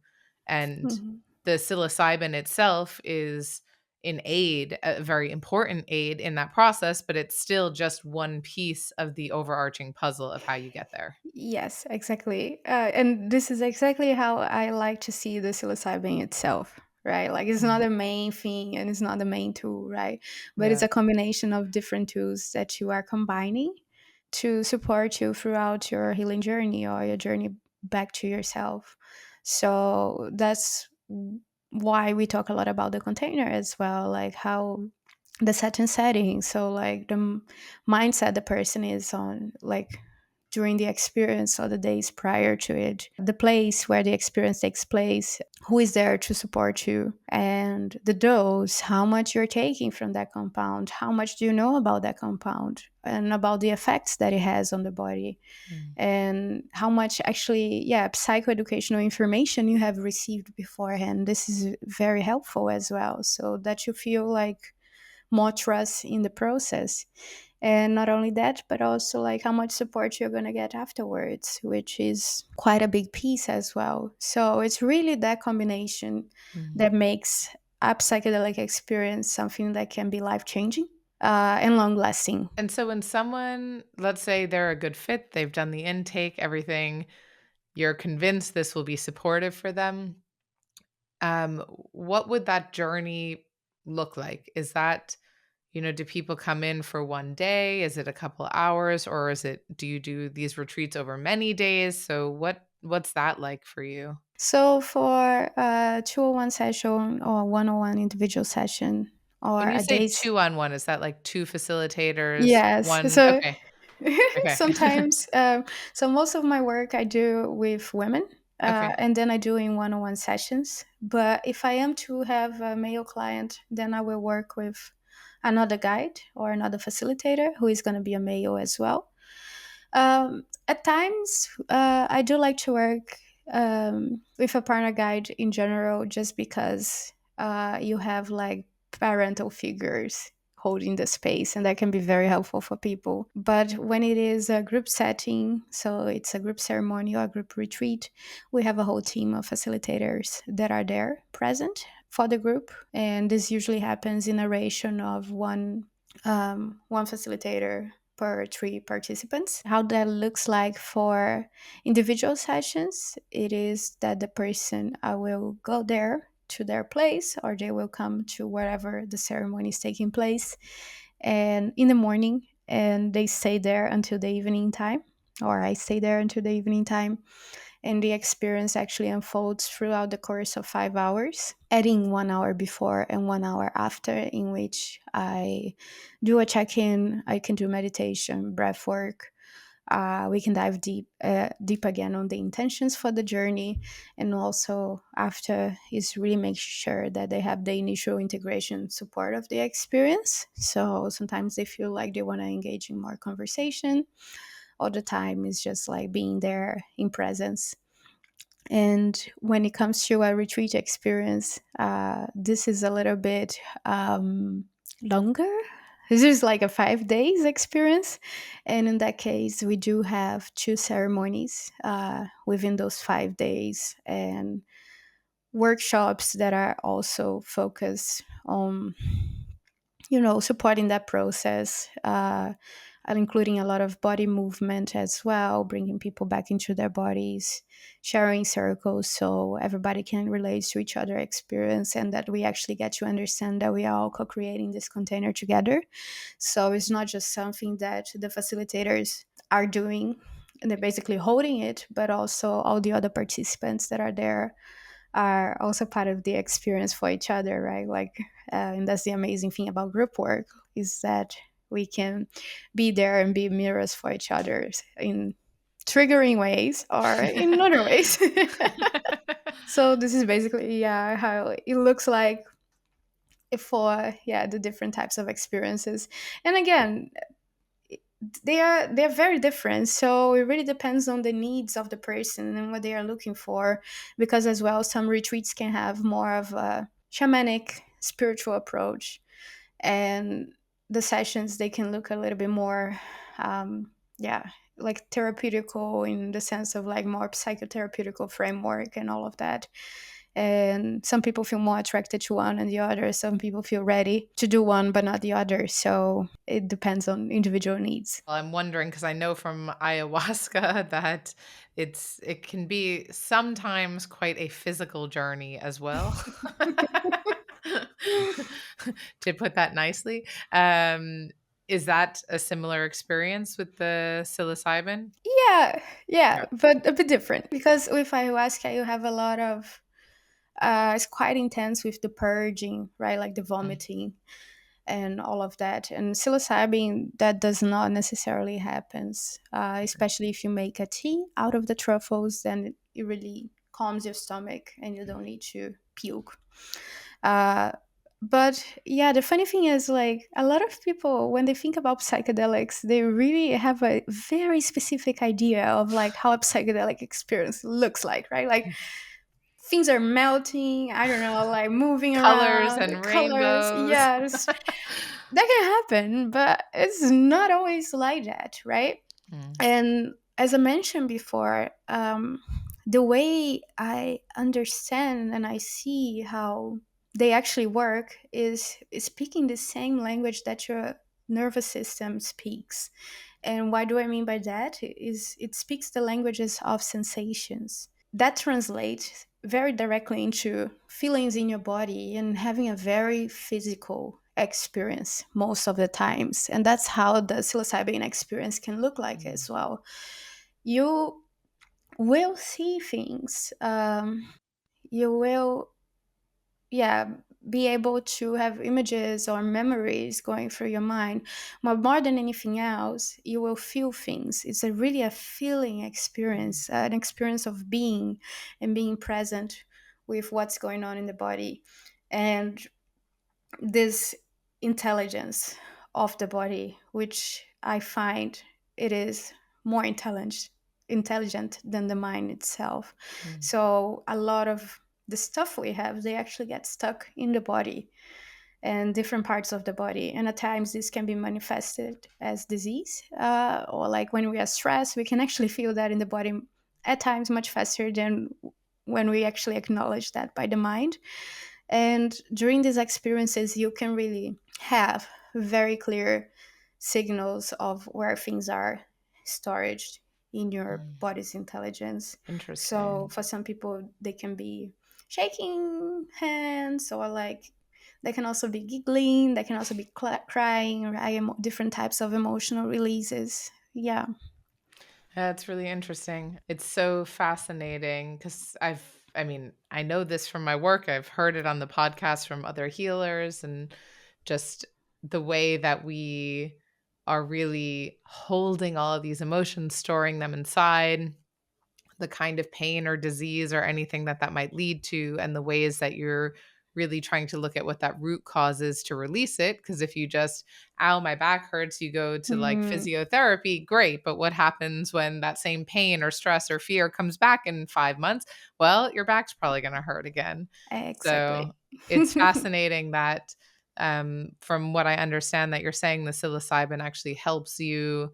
And Mhm. the psilocybin itself is an aid, a very important aid in that process, but it's still just one piece of the overarching puzzle of how you get there. Yes, exactly. And this is exactly how I like to see the psilocybin itself, right? Like it's not Mhm. the main thing and it's not the main tool, right? But it's Yeah. a combination of different tools that you are combining to support you throughout your healing journey or your journey back to yourself. So that's why we talk a lot about the container as well, like how the certain setting. So like the mindset the person is on, like during the experience or the days prior to it, the place where the experience takes place, who is there to support you, and the dose, how much you're taking from that compound, how much do you know about that compound and about the effects that it has on the body, Mm. and how much actually, yeah, psychoeducational information you have received beforehand. This is very helpful as well, so that you feel like more trust in the process. And not only that, but also like how much support you're going to get afterwards, which is quite a big piece as well. So it's really that combination Mm. that makes a psychedelic experience something that can be life changing and long lasting. And so when someone, let's say they're a good fit, they've done the intake, everything, you're convinced this will be supportive for them. What would that journey look like? Is that, do people come in for one day? Is it a couple hours, or do you do these retreats over many days? So what's that like for you? So for a 201 session or 101 individual session or When you a say day's. 2-on-1, is that like 2 facilitators, Yes. 1 So okay, okay. sometimes, so most of my work I do with women, Okay, and then I do in one-on-one sessions. But if I am to have a male client, then I will work with another guide or another facilitator who is going to be a male as well. At times, I do like to work with a partner guide in general, just because you have like parental figures holding the space, and that can be very helpful for people. But when it is a group setting, so it's a group ceremony or a group retreat, we have a whole team of facilitators that are there present for the group, and this usually happens in a ratio of one facilitator per three participants. How that looks like for individual sessions, it is that the person will go there to their place, or they will come to wherever the ceremony is taking place, and in the morning, and they stay there until the evening time, or I stay there until the evening time, and the experience actually unfolds throughout the course of 5 hours, adding 1 hour before and 1 hour after, in which I do a check-in. I can do meditation, breath work. We can dive deep again on the intentions for the journey, and also after is really make sure that they have the initial integration support of the experience. So sometimes they feel like they want to engage in more conversation. All the time is just like being there in presence. And when it comes to a retreat experience, this is a little bit longer. This is like a 5 days experience. And in that case, we do have two ceremonies within those 5 days, and workshops that are also focused on, supporting that process, and including a lot of body movement as well, bringing people back into their bodies, sharing circles so everybody can relate to each other experience, and that we actually get to understand that we are all co-creating this container together. So it's not just something that the facilitators are doing and they're basically holding it, but also all the other participants that are there are also part of the experience for each other, right? Like, and that's the amazing thing about group work is that we can be there and be mirrors for each other in triggering ways or in other ways. So this is basically, yeah, how it looks like for, yeah, the different types of experiences. And again, they're very different, so it really depends on the needs of the person and what they are looking for, because as well some retreats can have more of a shamanic spiritual approach, and the sessions they can look a little bit more, yeah, like therapeutical in the sense of like more psychotherapeutical framework and all of that. And some people feel more attracted to one and the other, some people feel ready to do one but not the other, so it depends on individual needs. Well, I'm wondering because I know from ayahuasca that it can be sometimes quite a physical journey as well. To put that nicely. Is that a similar experience with the psilocybin? Yeah, yeah, Yeah. but a bit different because with ayahuasca you have a lot of it's quite intense with the purging, right? Like the Mm, vomiting and all of that. And psilocybin, that does not necessarily happens, especially if you make a tea out of the truffles, then it really calms your stomach and you don't need to puke. Uh, but yeah, the funny thing is, like, a lot of people, when they think about psychedelics, they really have a very specific idea of like how a psychedelic experience looks like, right? Like things are melting, I don't know, like moving colors around, the and colors. rainbows. Yes, that can happen, but it's not always like that, right? Mm, And as I mentioned before, the way I understand and I see how they actually work is speaking the same language that your nervous system speaks. And what do I mean by that? Is it speaks the languages of sensations. That translates very directly into feelings in your body and having a very physical experience most of the times. And that's how the psilocybin experience can look like mm, as well. You will see things. You will, yeah, be able to have images or memories going through your mind. But more than anything else, you will feel things. It's a really a feeling mm, experience, an experience of being and being present with what's going on in the body. And this intelligence of the body, which I find it is more intelligent than the mind itself. mm, So a lot of the stuff we have, they actually get stuck in the body and different parts of the body. And at times this can be manifested as disease, or like when we are stressed, we can actually feel that in the body at times much faster than when we actually acknowledge that by the mind. And during these experiences, you can really have very clear signals of where things are stored in your mm. body's intelligence. So Interesting. for some people, they can be shaking hands, or like they can also be giggling, they can also be crying, or different types of emotional releases. Yeah. That's really interesting. It's so fascinating because I mean, I know this from my work. I've heard it on the podcast from other healers and just the way that we are really holding all of these emotions, storing them inside, the kind of pain or disease or anything that that might lead to, and the ways that you're really trying to look at what that root cause is to release it. Because if you just, ow, my back hurts, you go to like Mm, physiotherapy, great. But what happens when that same pain or stress or fear comes back in 5 months? Well, your back's probably going to hurt again. So exactly. it's fascinating that, from what I understand, that you're saying the psilocybin actually helps you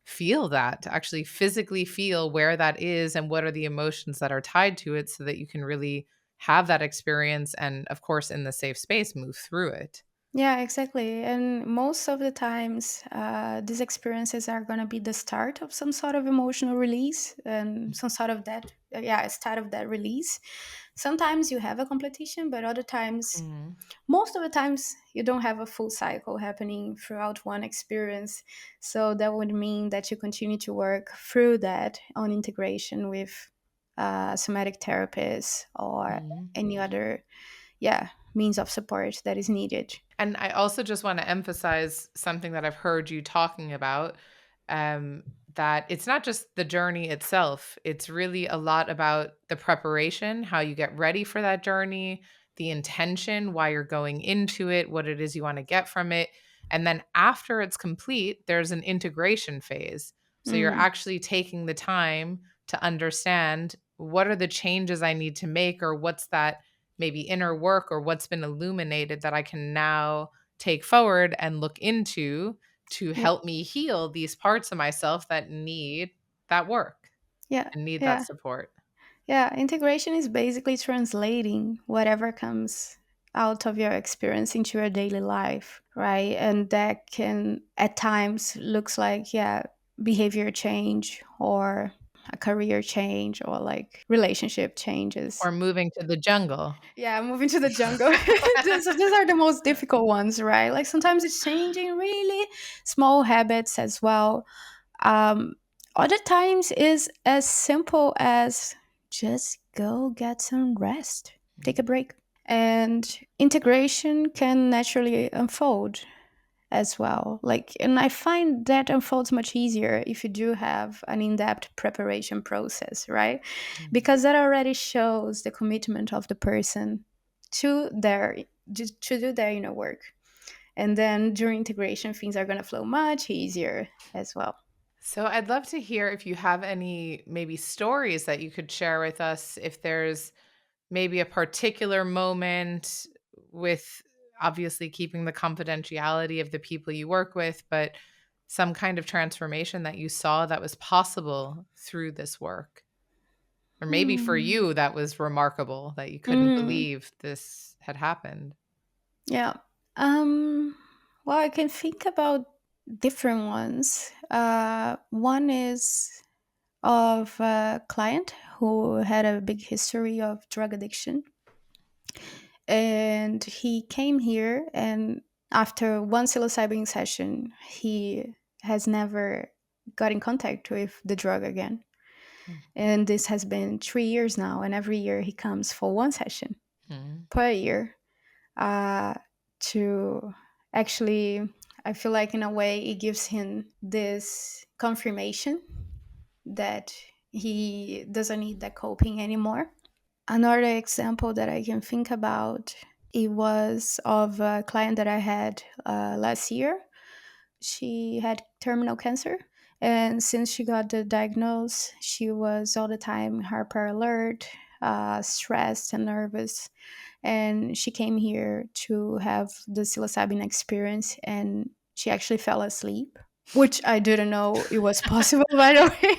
feel that, to actually physically feel where that is and what are the emotions that are tied to it so that you can really have that experience and, of course, in the safe space, move through it. Yeah, exactly. And most of the times, these experiences are going to be the start of some sort of emotional release and some sort of that, yeah, start of that release. Sometimes you have a completion, but other times, Mm, most of the times, you don't have a full cycle happening throughout one experience. So that would mean that you continue to work through that on integration with somatic therapists or Mhm. any other, yeah, means of support that is needed. And I also just want to emphasize something that I've heard you talking about, um, that it's not just the journey itself. It's really a lot about the preparation, how you get ready for that journey, the intention, why you're going into it, what it is you want to get from it. And then after it's complete, there's an integration phase. So you're Mm, actually taking the time to understand what are the changes I need to make, or what's that maybe inner work or what's been illuminated that I can now take forward and look into to yeah, help me heal these parts of myself that need that work yeah, and need that yeah. support. Yeah, integration is basically translating whatever comes out of your experience into your daily life, right? And that can at times looks like, yeah, behavior change or a career change or like relationship changes. Or moving to the jungle. Yeah, moving to the jungle. These are the most difficult ones, right? Like sometimes it's changing really small habits as well. um, Other times is as simple as just go get some rest, take a break. And integration can naturally unfold as well. Like, and I find that unfolds much easier if you do have an in-depth preparation process, right? Mhm. Because that already shows the commitment of the person to their to do their inner work. And then during integration, things are going to flow much easier as well. So I'd love to hear if you have any maybe stories that you could share with us, if there's maybe a particular moment with, obviously keeping the confidentiality of the people you work with, but some kind of transformation that you saw that was possible through this work. Or maybe for Hmm. you that was remarkable that you couldn't Mm, believe this had happened. yeah. Well, I can think about different ones. One is of a client who had a big history of drug addiction. And he came here, and after one psilocybin session, he has never got in contact with the drug again. And this has been 3 years now, and every year he comes for one session Mhm. per year, uh, to actually, I feel like in a way it gives him this confirmation that he doesn't need that coping anymore. Another example that I can think about, it was of a client that I had last year. She had terminal cancer, and since she got the diagnosis, she was all the time hyper alert, stressed and nervous. And she came here to have the psilocybin experience, and she actually fell asleep, which I didn't know it was possible, by the way.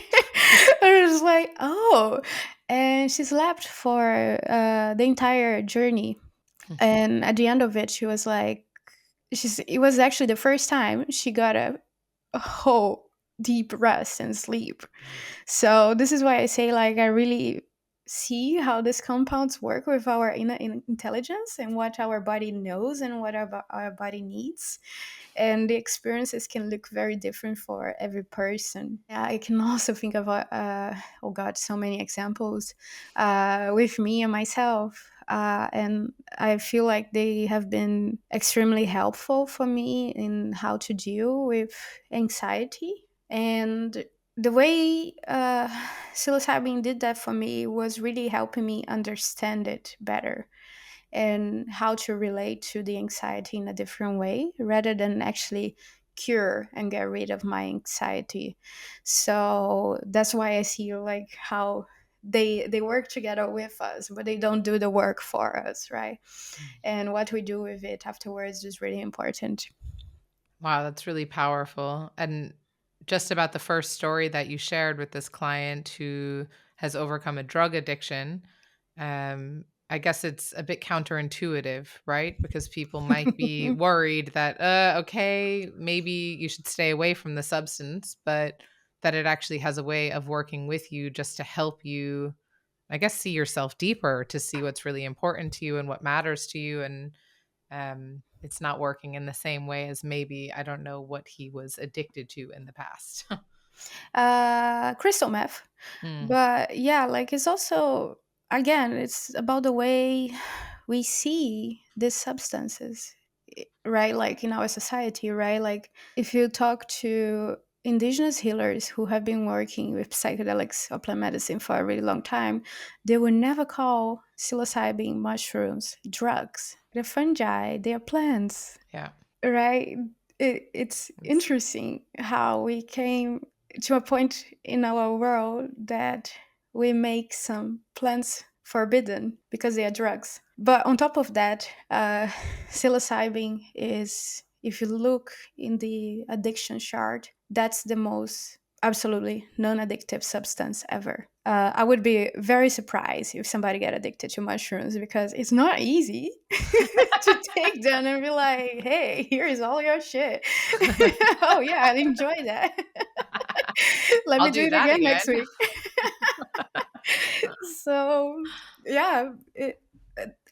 I was like, oh. And she slept for the entire journey. And at the end of it, she was like, it was actually the first time she got a whole deep rest and sleep. So this is why I say, like, I really see how these compounds work with our intelligence and what our body knows and what our body needs. And the experiences can look very different for every person. Yeah, I can also think of oh god, so many examples with me and myself, and I feel like they have been extremely helpful for me in how to deal with anxiety. And the way psilocybin did that for me was really helping me understand it better and how to relate to the anxiety in a different way rather than actually cure and get rid of my anxiety. So that's why I see like how they work together with us, but they don't do the work for us, right? And what we do with it afterwards is really important. Wow, that's really powerful. And just about the first story that you shared with this client who has overcome a drug addiction, I guess it's a bit counterintuitive, right? Because people might be worried that, okay, maybe you should stay away from the substance, but that it actually has a way of working with you just to help you, I guess, see yourself deeper, to see what's really important to you and what matters to you. And it's not working in the same way as maybe, I don't know what he was addicted to in the past. Crystal meth. Mm, But yeah, like it's also, again, it's about the way we see these substances, right? Like in our society, right? Like if you talk to indigenous healers who have been working with psychedelics or plant medicine for a really long time, they would never call psilocybin mushrooms drugs. They're fungi, they are plants, yeah. right? It's It's, interesting how we came to a point in our world that we make some plants forbidden because they are drugs. But on top of that, psilocybin is, if you look in the addiction chart, that's the most absolutely non-addictive substance ever. I would be very surprised if somebody get addicted to mushrooms because it's not easy to take them and be like, "Hey, here is all your shit." Oh yeah, I enjoy that. Let I'll me do do it that again next again. week. So yeah,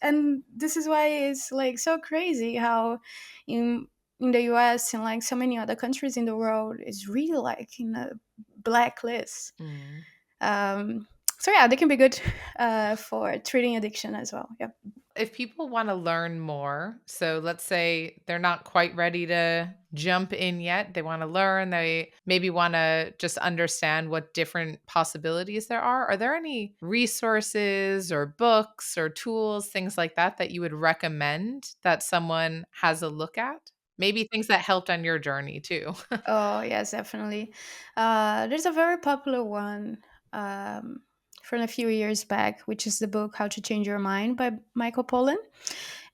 and this is why it's like so crazy how in in the US and like so many other countries in the world it's really like in a blacklist. Mm. Um, so yeah, they can be good for treating addiction as well. Yeah. If people want to learn more, so let's say they're not quite ready to jump in yet, they want to learn, they maybe want to just understand what different possibilities there are. Are there any resources or books or tools, things like that, that you would recommend that someone has a look at? Maybe things that helped on your journey too. Oh yes, definitely. There's a very popular one um, from a few years back, which is the book "How to Change Your Mind" by Michael Pollan.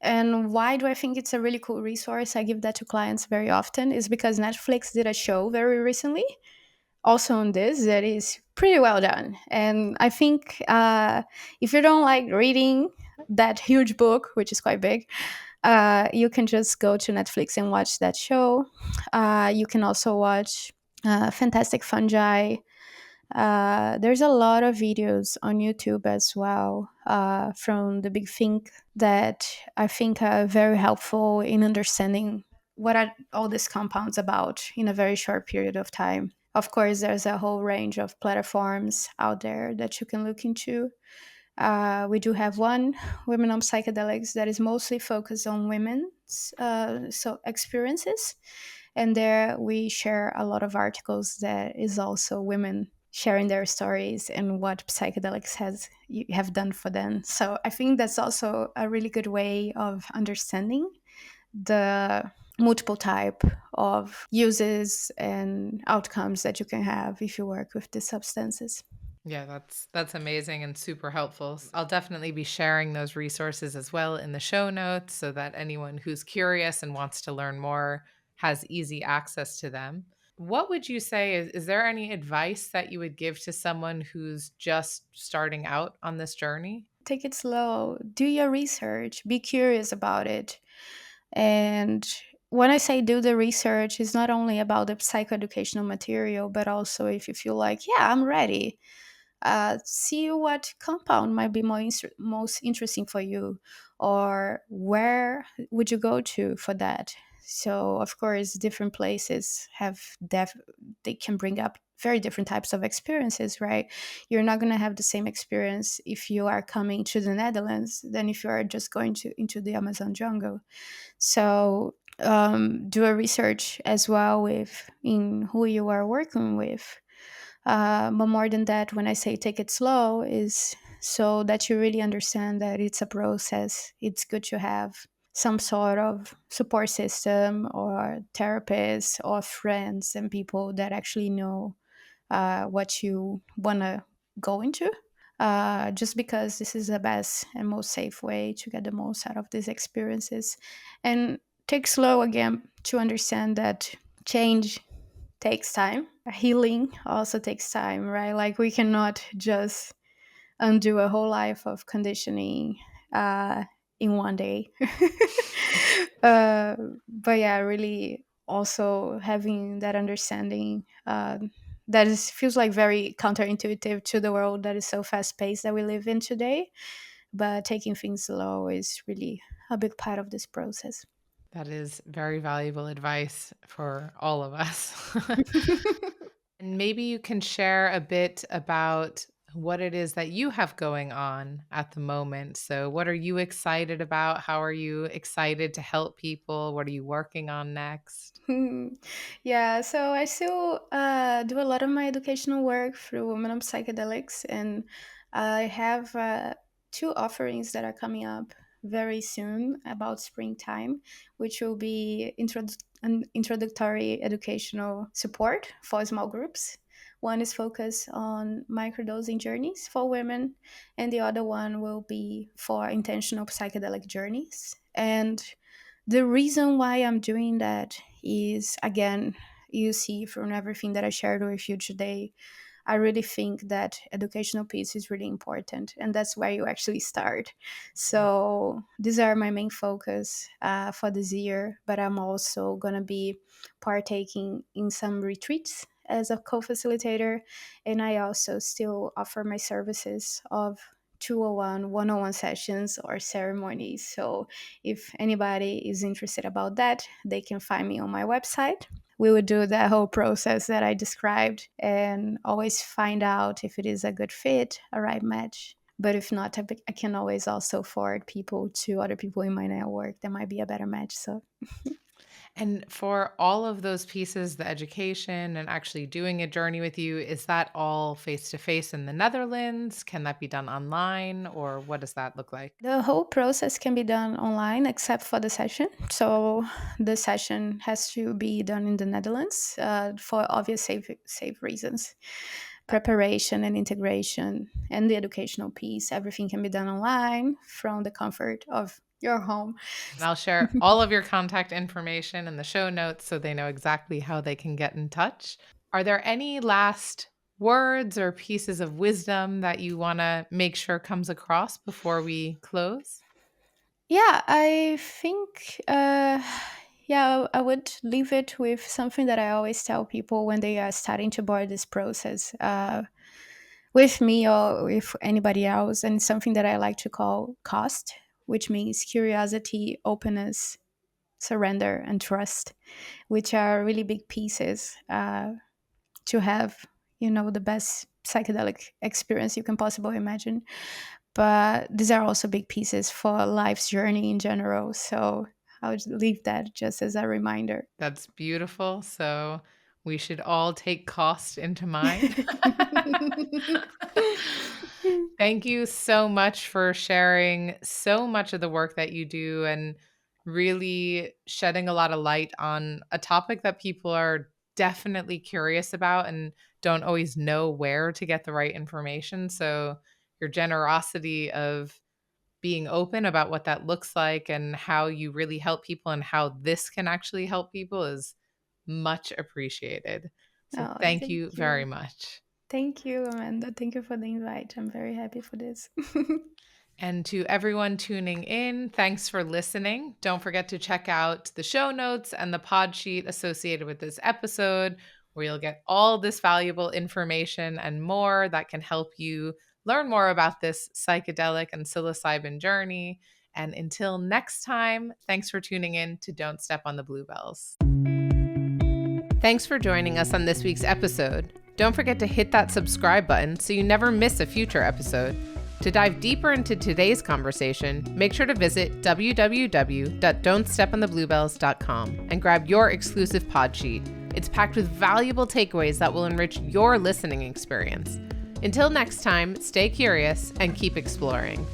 And why do I think it's a really cool resource? I give that to clients very often. Is because Netflix did a show very recently, also on this, that is pretty well done. And I think if you don't like reading that huge book, which is quite big, you can just go to Netflix and watch that show. You can also watch Fantastic Fungi. There's a lot of videos on YouTube as well from the Big Think that I think are very helpful in understanding what are all these compounds about in a very short period of time. Of course, there's a whole range of platforms out there that you can look into. We do have one, Women on Psychedelics, that is mostly focused on women's experiences. And there we share a lot of articles that is also women sharing their stories and what psychedelics has have done for them. So I think that's also a really good way of understanding the multiple type of uses and outcomes that you can have if you work with these substances. Yeah, that's amazing and super helpful. I'll definitely be sharing those resources as well in the show notes so that anyone who's curious and wants to learn more has easy access to them. What would you say is there any advice that you would give to someone who's just starting out on this journey? Take it slow, do your research, be curious about it. And when I say do the research, it's not only about the psychoeducational material, but also if you feel like, yeah, I'm ready, see what compound might be most interesting for you, or where would you go to for that. So of course different places have they can bring up very different types of experiences, right? You're not going to have the same experience if you are coming to the Netherlands than if you are just going to into the Amazon jungle. So do a research as well with in who you are working with. But more than that, when I say take it slow, is so that you really understand that it's a process. It's good to have some sort of support system or therapists or friends and people that actually know what you want to go into. Just because this is the best and most safe way to get the most out of these experiences. And take slow again to understand that change takes time. Healing also takes time, right? Like we cannot just undo a whole life of conditioning uh, in one day. uh, but yeah, really also having that understanding that is feels like very counterintuitive to the world that is so fast paced that we live in today. But taking things slow is really a big part of this process. That is very valuable advice for all of us. Maybe you can share a bit about what it is that you have going on at the moment. So, what are you excited about? How are you excited to help people? What are you working on next? Hmm. Yeah, so I still do a lot of my educational work through Women of Psychedelics, and I have two offerings that are coming up very soon about springtime, which will be an introductory educational support for small groups. One is focused on microdosing journeys for women, and the other one will be for intentional psychedelic journeys. And the reason why I'm doing that is, again, you see from everything that I shared with you today, I really think that educational piece is really important, and that's where you actually start. So these are my main focus for this year, but I'm also gonna be partaking in some retreats as a co-facilitator, and I also still offer my services of 201 101 sessions or ceremonies. So if anybody is interested about that, they can find me on my website. We would do that whole process that I described and always find out if it is a good fit, a right match. But if not, I can always also forward people to other people in my network that might be a better match. So And for all of those pieces, the education and actually doing a journey with you, is that all face to face in the Netherlands? Can that be done online, or what does that look like? the whole process can be done online except for the session. So the session has to be done in the Netherlands for obvious safe reasons. Preparation and integration and the educational piece, everything can be done online from the comfort of your home. And I'll share all of your contact information in the show notes so they know exactly how they can get in touch. Are there any last words or pieces of wisdom that you want to make sure comes across before we close? Yeah, I think, yeah, I would leave it with something that I always tell people when they are starting to board this process with me or with anybody else, and something that I like to call cost, which means curiosity, openness, surrender, and trust, which are really big pieces to have, the best psychedelic experience you can possibly imagine. But these are also big pieces for life's journey in general. So I would leave that just as a reminder. That's beautiful. So we should all take cost into mind. Thank you so much for sharing so much of the work that you do and really shedding a lot of light on a topic that people are definitely curious about and don't always know where to get the right information. So, your generosity of being open about what that looks like and how you really help people and how this can actually help people is much appreciated. So, Oh, thank thank you very you. much. Thank you, Amanda. Thank you for the invite. I'm very happy for this. And to everyone tuning in, thanks for listening. Don't forget to check out the show notes and the pod sheet associated with this episode, where you'll get all this valuable information and more that can help you learn more about this psychedelic and psilocybin journey. And until next time, thanks for tuning in to Don't Step on the Bluebells. Thanks for joining us on this week's episode. Don't forget to hit that subscribe button so you never miss a future episode. To dive deeper into today's conversation, make sure to visit www.don'tsteponthebluebells.com and grab your exclusive pod sheet. It's packed with valuable takeaways that will enrich your listening experience. Until next time, stay curious and keep exploring.